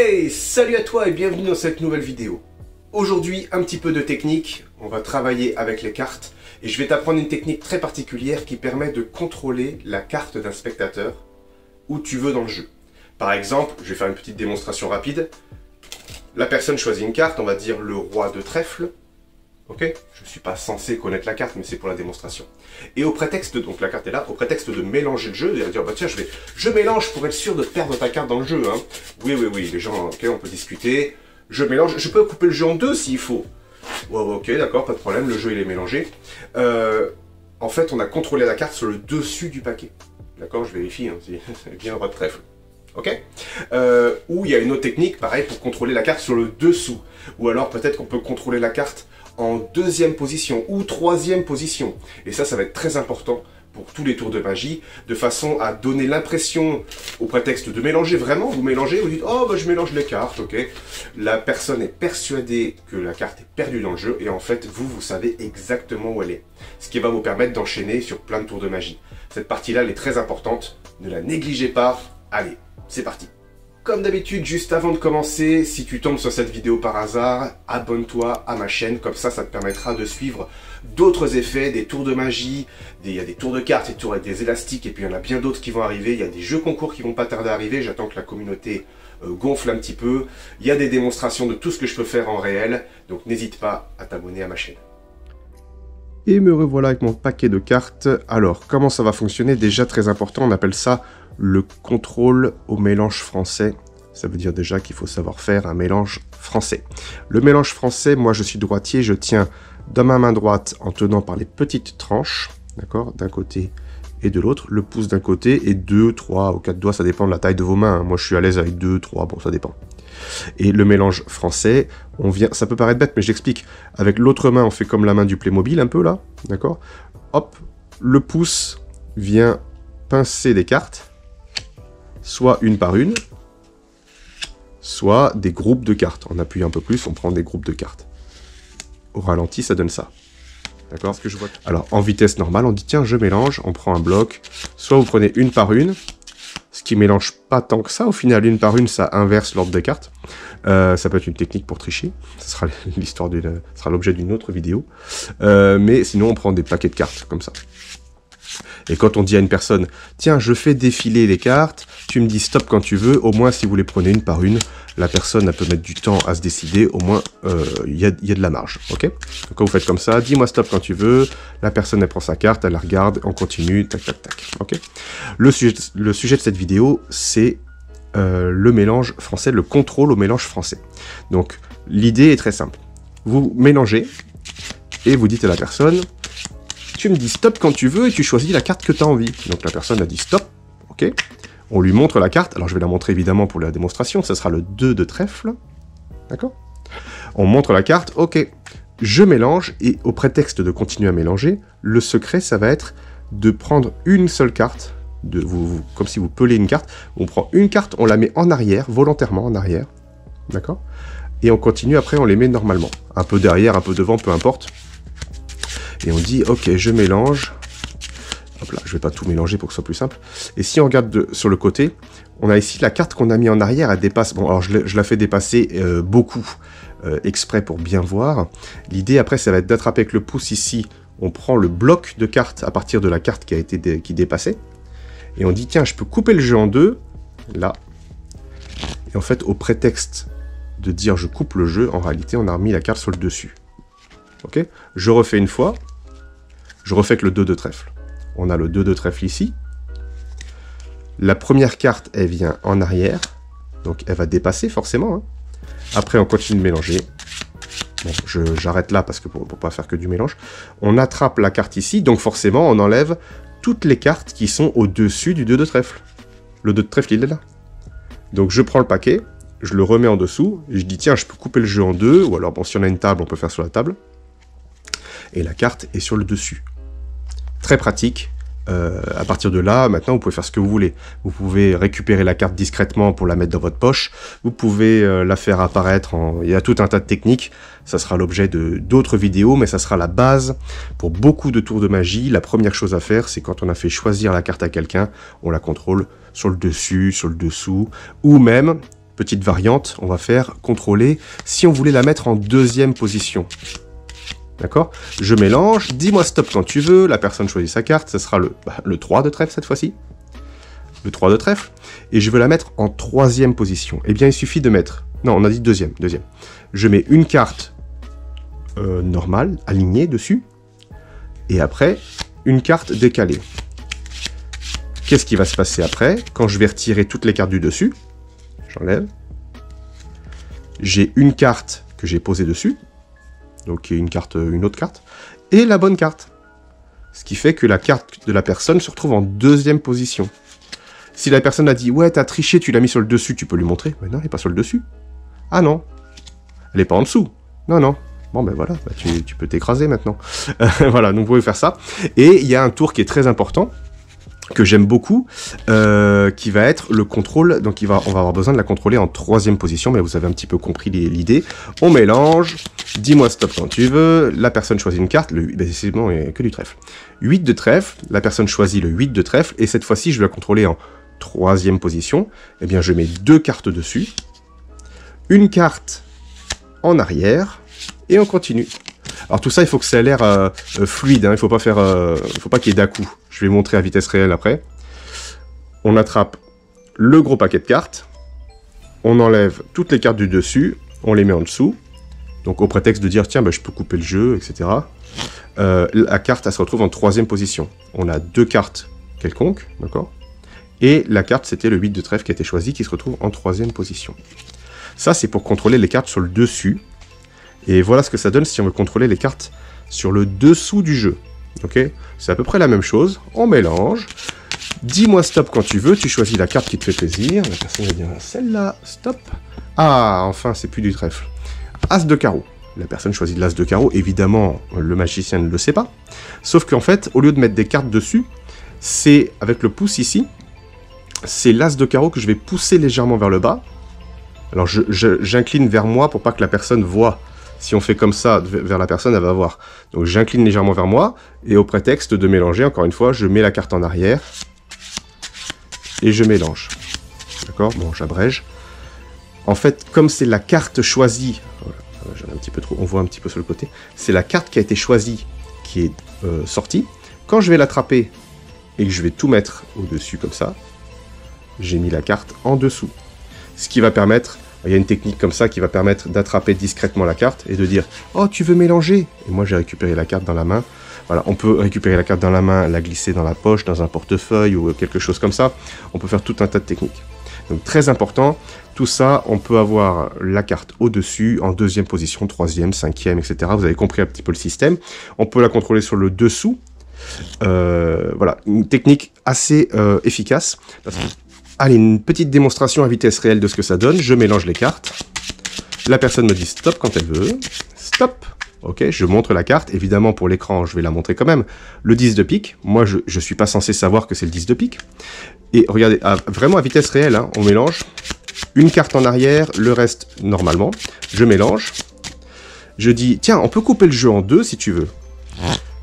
Hey, salut à toi et bienvenue dans cette nouvelle vidéo. Aujourd'hui, un petit peu de technique, on va travailler avec les cartes et je vais t'apprendre une technique très particulière qui permet de contrôler la carte d'un spectateur où tu veux dans le jeu. Par exemple, je vais faire une petite démonstration rapide. La personne choisit une carte, on va dire le roi de trèfle. Ok, je ne suis pas censé connaître la carte, mais c'est pour la démonstration. Et au prétexte, donc la carte est là, au prétexte de mélanger le jeu, et de dire, bah tiens, je mélange pour être sûr de perdre ta carte dans le jeu. Hein. Oui, les gens, ok, on peut discuter. Je mélange, je peux couper le jeu en deux s'il faut. Ouais, ok, d'accord, pas de problème, le jeu il est mélangé. En fait, on a contrôlé la carte sur le dessus du paquet. D'accord, je vérifie, hein, c'est bien le roi de trèfle. Ok, ou il y a une autre technique, pareil, pour contrôler la carte sur le dessous. Ou alors peut-être qu'on peut contrôler la carte en deuxième position ou troisième position. Et ça va être très important pour tous les tours de magie, de façon à donner l'impression, au prétexte de mélanger vraiment, vous mélangez, vous dites « Oh, bah, je mélange les cartes, ok ». La personne est persuadée que la carte est perdue dans le jeu, et en fait, vous savez exactement où elle est. Ce qui va vous permettre d'enchaîner sur plein de tours de magie. Cette partie-là, elle est très importante, ne la négligez pas. Allez, c'est parti. Comme d'habitude, juste avant de commencer, si tu tombes sur cette vidéo par hasard, abonne-toi à ma chaîne, comme ça te permettra de suivre d'autres effets, des tours de magie, il y a des tours de cartes, des tours avec des élastiques, et puis il y en a bien d'autres qui vont arriver, il y a des jeux concours qui vont pas tarder à arriver, j'attends que la communauté gonfle un petit peu, il y a des démonstrations de tout ce que je peux faire en réel, donc n'hésite pas à t'abonner à ma chaîne. Et me revoilà avec mon paquet de cartes. Alors, comment ça va fonctionner? Déjà très important, on appelle ça le contrôle au mélange français. Ça veut dire déjà qu'il faut savoir faire un mélange français. Le mélange français, moi je suis droitier, je tiens dans ma main droite en tenant par les petites tranches, d'accord, d'un côté et de l'autre, le pouce d'un côté et 2, 3 ou 4 doigts, ça dépend de la taille de vos mains. Moi je suis à l'aise avec 2, 3, bon ça dépend. Et le mélange français, on vient, ça peut paraître bête, mais j'explique. Avec l'autre main, on fait comme la main du Playmobil, un peu là, d'accord? Hop, le pouce vient pincer des cartes, soit une par une, soit des groupes de cartes. En appuyant un peu plus, on prend des groupes de cartes. Au ralenti, ça donne ça. D'accord? Ce que je vois. Alors, en vitesse normale, on dit, tiens, je mélange, on prend un bloc. Soit vous prenez une par une, ce qui mélange pas tant que ça. Au final, une par une, ça inverse l'ordre des cartes. Ça peut être une technique pour tricher. Ce sera l'histoire sera l'objet d'une autre vidéo. Mais sinon, on prend des paquets de cartes, comme ça. Et quand on dit à une personne, tiens, je fais défiler les cartes, tu me dis stop quand tu veux, au moins si vous les prenez une par une, la personne elle peut mettre du temps à se décider, au moins il y a de la marge, ok? Donc quand vous faites comme ça, dis-moi stop quand tu veux, la personne elle prend sa carte, elle la regarde, on continue, tac tac tac, ok? Le sujet de cette vidéo, c'est le mélange français, le contrôle au mélange français. Donc l'idée est très simple, vous mélangez et vous dites à la personne, tu me dis stop quand tu veux et tu choisis la carte que tu as envie. Donc la personne a dit stop, ok. On lui montre la carte, alors je vais la montrer évidemment pour la démonstration, ça sera le 2 de trèfle, d'accord. On montre la carte, ok. Je mélange et au prétexte de continuer à mélanger, le secret ça va être de prendre une seule carte, comme si vous pelez une carte, on prend une carte, on la met en arrière, volontairement en arrière, d'accord. Et on continue après, on les met normalement. Un peu derrière, un peu devant, peu importe. Et on dit, ok, je mélange. Hop là, je vais pas tout mélanger pour que ce soit plus simple. Et si on regarde sur le côté, on a ici la carte qu'on a mis en arrière, elle dépasse. Bon, alors je la fais dépasser beaucoup, exprès pour bien voir. L'idée après, ça va être d'attraper avec le pouce ici. On prend le bloc de cartes à partir de la carte qui dépassait. Et on dit, tiens, je peux couper le jeu en deux, là. Et en fait, au prétexte de dire je coupe le jeu, en réalité, on a remis la carte sur le dessus. Ok, je refais une fois, je refais avec le 2 de trèfle. On a le 2 de trèfle ici. La première carte, elle vient en arrière, donc elle va dépasser forcément. Hein. Après, on continue de mélanger. Bon, j'arrête là parce que pour pas faire que du mélange. On attrape la carte ici, donc forcément, on enlève toutes les cartes qui sont au-dessus du 2 de trèfle. Le 2 de trèfle, il est là. Donc je prends le paquet, je le remets en dessous, et je dis tiens, je peux couper le jeu en deux, ou alors bon, si on a une table, on peut faire sur la table. Et la carte est sur le dessus. Très pratique. À partir de là, maintenant, vous pouvez faire ce que vous voulez. Vous pouvez récupérer la carte discrètement pour la mettre dans votre poche. Vous pouvez la faire apparaître Il y a tout un tas de techniques. Ça sera l'objet d'autres vidéos, mais ça sera la base pour beaucoup de tours de magie. La première chose à faire, c'est quand on a fait choisir la carte à quelqu'un, on la contrôle sur le dessus, sur le dessous, ou même, petite variante, on va faire contrôler si on voulait la mettre en deuxième position. D'accord? Je mélange, dis-moi stop quand tu veux, la personne choisit sa carte, ce sera le 3 de trèfle cette fois-ci. Le 3 de trèfle, et je veux la mettre en troisième position. Eh bien, il suffit de mettre... Non, on a dit deuxième. Je mets une carte normale, alignée dessus, et après, une carte décalée. Qu'est-ce qui va se passer après? Quand je vais retirer toutes les cartes du dessus, j'enlève. J'ai une carte que j'ai posée dessus, donc une autre carte, et la bonne carte. Ce qui fait que la carte de la personne se retrouve en deuxième position. Si la personne a dit « Ouais, t'as triché, tu l'as mis sur le dessus, tu peux lui montrer. » Mais non, elle n'est pas sur le dessus. Ah non, elle n'est pas en dessous. Non, non. Bon, ben voilà, tu peux t'écraser maintenant. Voilà, donc vous pouvez faire ça. Et il y a un tour qui est très important, que j'aime beaucoup, qui va être le contrôle. Donc on va avoir besoin de la contrôler en troisième position, mais vous avez un petit peu compris l'idée. On mélange, dis-moi stop quand tu veux, la personne choisit une carte, c'est bon, il n'y a que du trèfle. 8 de trèfle, la personne choisit le 8 de trèfle, et cette fois-ci, je vais la contrôler en troisième position. Eh bien, je mets 2 cartes dessus, une carte en arrière, et on continue. Alors tout ça, il faut que ça ait l'air fluide, hein, il faut pas qu'il y ait d'à-coup. Je vais montrer à vitesse réelle après. On attrape le gros paquet de cartes, on enlève toutes les cartes du dessus, on les met en dessous, donc au prétexte de dire, tiens, je peux couper le jeu, etc. La carte, elle se retrouve en troisième position. On a 2 cartes quelconques, d'accord? Et la carte, c'était le 8 de trèfle qui a été choisi, qui se retrouve en troisième position. Ça, c'est pour contrôler les cartes sur le dessus. Et voilà ce que ça donne si on veut contrôler les cartes sur le dessous du jeu. Ok? C'est à peu près la même chose. On mélange. Dis-moi stop quand tu veux. Tu choisis la carte qui te fait plaisir. La personne va dire celle-là, stop. Ah, enfin, c'est plus du trèfle. As de carreau. La personne choisit l'as de carreau. Évidemment, le magicien ne le sait pas. Sauf qu'en fait, au lieu de mettre des cartes dessus, c'est avec le pouce ici, c'est l'as de carreau que je vais pousser légèrement vers le bas. Alors, j'incline vers moi pour pas que la personne voie. Si on fait comme ça vers la personne, elle va voir. Donc j'incline légèrement vers moi, et au prétexte de mélanger, encore une fois, je mets la carte en arrière, et je mélange. D'accord? Bon, j'abrège. En fait, comme c'est la carte choisie, j'en ai un petit peu trop, on voit un petit peu sur le côté, c'est la carte qui a été choisie qui est sortie. Quand je vais l'attraper, et que je vais tout mettre au-dessus comme ça, j'ai mis la carte en dessous. Ce qui va permettre... Il y a une technique comme ça qui va permettre d'attraper discrètement la carte et de dire « Oh, tu veux mélanger ?» Et moi, j'ai récupéré la carte dans la main. Voilà, on peut récupérer la carte dans la main, la glisser dans la poche, dans un portefeuille ou quelque chose comme ça. On peut faire tout un tas de techniques. Donc, très important, tout ça, on peut avoir la carte au-dessus, en deuxième position, troisième, cinquième, etc. Vous avez compris un petit peu le système. On peut la contrôler sur le dessous. Voilà, une technique assez efficace. Parce que allez, une petite démonstration à vitesse réelle de ce que ça donne. Je mélange les cartes. La personne me dit stop quand elle veut. Stop. Ok, je montre la carte. Évidemment, pour l'écran, je vais la montrer quand même. Le 10 de pique. Moi, je ne suis pas censé savoir que c'est le 10 de pique. Et regardez, vraiment à vitesse réelle, hein, on mélange. Une carte en arrière, le reste normalement. Je mélange. Je dis, tiens, on peut couper le jeu en 2 si tu veux.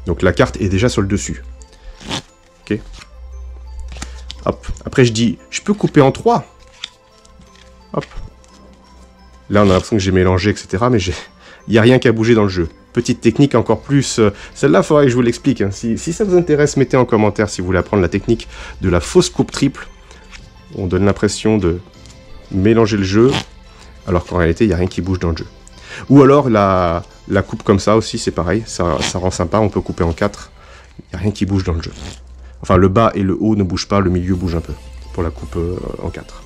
Donc la carte est déjà sur le dessus. Ok. Hop. Après, je dis, je peux couper en 3. Hop. Là, on a l'impression que j'ai mélangé, etc. Mais il n'y a rien qui a bougé dans le jeu. Petite technique encore plus... Celle-là, il faudrait que je vous l'explique. Hein. Si ça vous intéresse, mettez en commentaire si vous voulez apprendre la technique de la fausse coupe triple. On donne l'impression de mélanger le jeu, alors qu'en réalité, il n'y a rien qui bouge dans le jeu. Ou alors, la coupe comme ça aussi, c'est pareil. Ça rend sympa, on peut couper en 4. Il n'y a rien qui bouge dans le jeu. Enfin, le bas et le haut ne bougent pas, le milieu bouge un peu, pour la coupe en 4.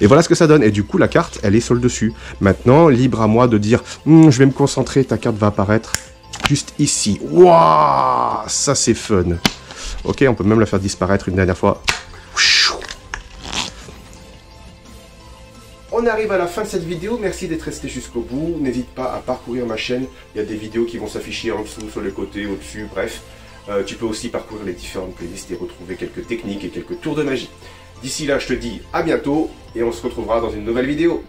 Et voilà ce que ça donne. Et du coup, la carte, elle est sur le dessus. Maintenant, libre à moi de dire, je vais me concentrer, ta carte va apparaître juste ici. Waouh, ça c'est fun. Ok, on peut même la faire disparaître une dernière fois. On arrive à la fin de cette vidéo, merci d'être resté jusqu'au bout. N'hésite pas à parcourir ma chaîne, il y a des vidéos qui vont s'afficher en dessous, sur les côtés, au-dessus, bref. Tu peux aussi parcourir les différentes playlists et retrouver quelques techniques et quelques tours de magie. D'ici là, je te dis à bientôt et on se retrouvera dans une nouvelle vidéo.